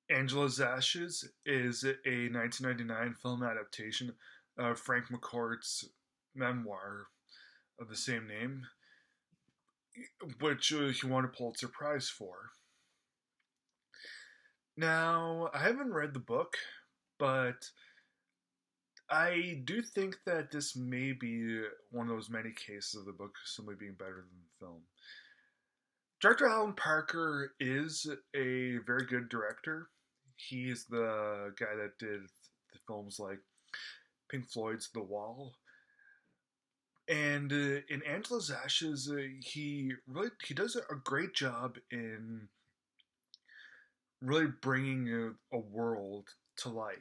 Angela's Ashes is a 1999 film adaptation of Frank McCourt's memoir of the same name, which he won a Pulitzer Prize for. Now, I haven't read the book, but I do think that this may be one of those many cases of the book simply being better than the film. Director Alan Parker is a very good director. He's the guy that did the films like Pink Floyd's The Wall. And in Angela's Ashes, he does a great job in really bringing a world to life,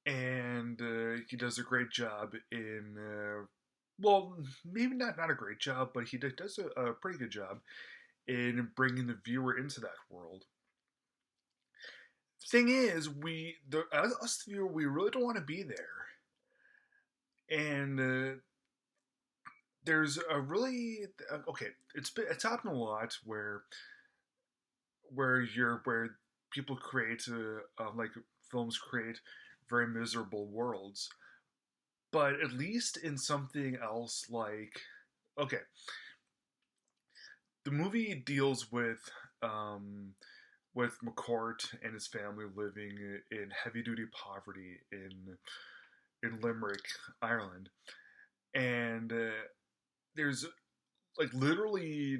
and he does a great job in well, maybe not a great job, but he does a pretty good job in bringing the viewer into that world. Thing is, us the viewer, we really don't want to be there, and there's a really okay. It's happened a lot where people create like films create very miserable worlds, but at least in something else like okay, the movie deals with McCourt and his family living in heavy duty poverty in Limerick, Ireland, and there's like literally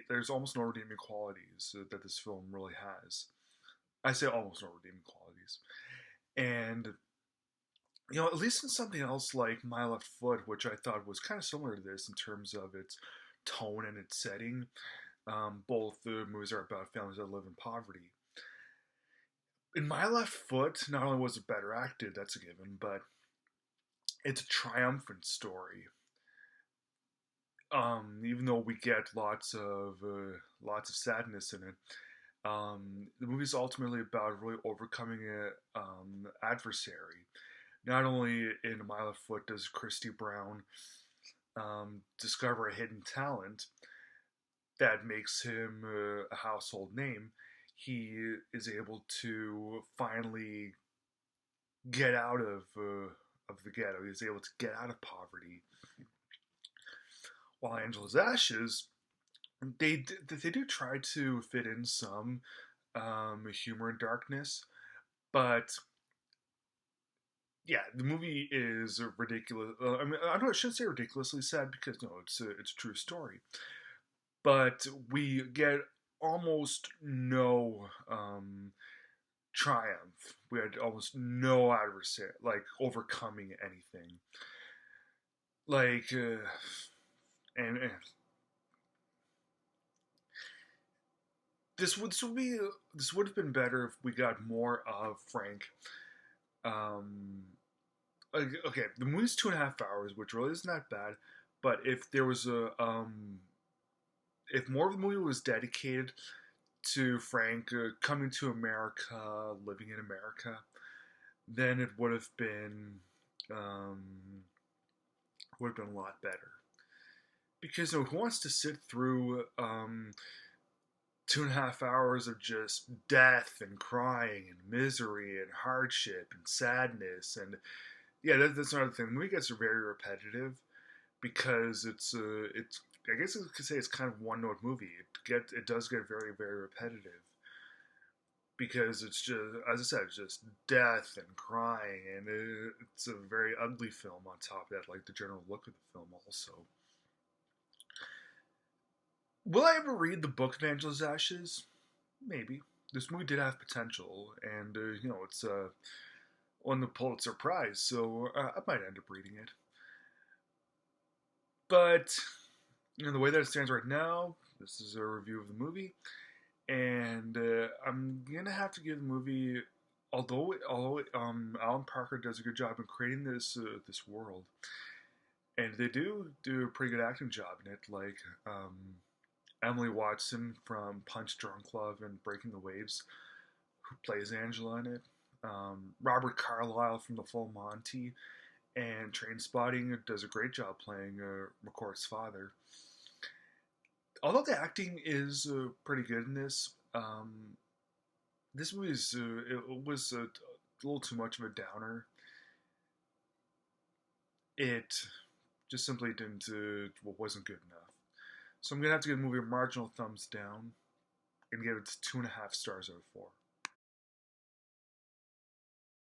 there's almost no redeeming qualities that this film really has. I say almost no redeeming qualities, and at least in something else like My Left Foot, which I thought was kind of similar to this in terms of its tone and its setting. Both the movies are about families that live in poverty. In My Left Foot, not only was it better acted, that's a given, but it's a triumphant story. Even though we get lots of sadness in it, the movie's ultimately about really overcoming a adversary. Not only in My Left Foot does Christy Brown discover a hidden talent that makes him a household name, he is able to finally get out of the ghetto. He's able to get out of poverty. While Angela's Ashes, they do try to fit in some humor and darkness, but yeah, the movie is ridiculous. I mean, I shouldn't say ridiculously sad because no, it's a true story. But we get almost no triumph. We had almost no adversary, like overcoming anything. Like, and this would have been better if we got more of Frank. Um, okay, the movie's 2.5 hours, which really isn't that bad. But if there was if more of the movie was dedicated to Frank coming to America, living in America, then it um, would have been a lot better. Because who wants to sit through 2.5 hours of just death and crying and misery and hardship and sadness and yeah, that's another thing. The movie gets very repetitive because it's I guess you could say it's kind of one note movie. It does get very repetitive because it's just, as I said, it's just death and crying, and it's a very ugly film on top of that, like the general look of the film also. Will I ever read the book of Angela's Ashes? Maybe. This movie did have potential, and it's won the Pulitzer Prize, so I might end up reading it. But the way that it stands right now, this is a review of the movie, and I'm gonna have to give the movie, although Alan Parker does a good job in creating this world, and they do a pretty good acting job in it, like Emily Watson from Punch Drunk Love and Breaking the Waves, who plays Angela in it. Robert Carlyle from The Full Monty and Trainspotting does a great job playing McCourt's father. Although the acting is pretty good in this, this movie is it was a little too much of a downer. It just simply didn't wasn't good enough. So I'm gonna have to give the movie a marginal thumbs down and give it 2.5 stars out of 4.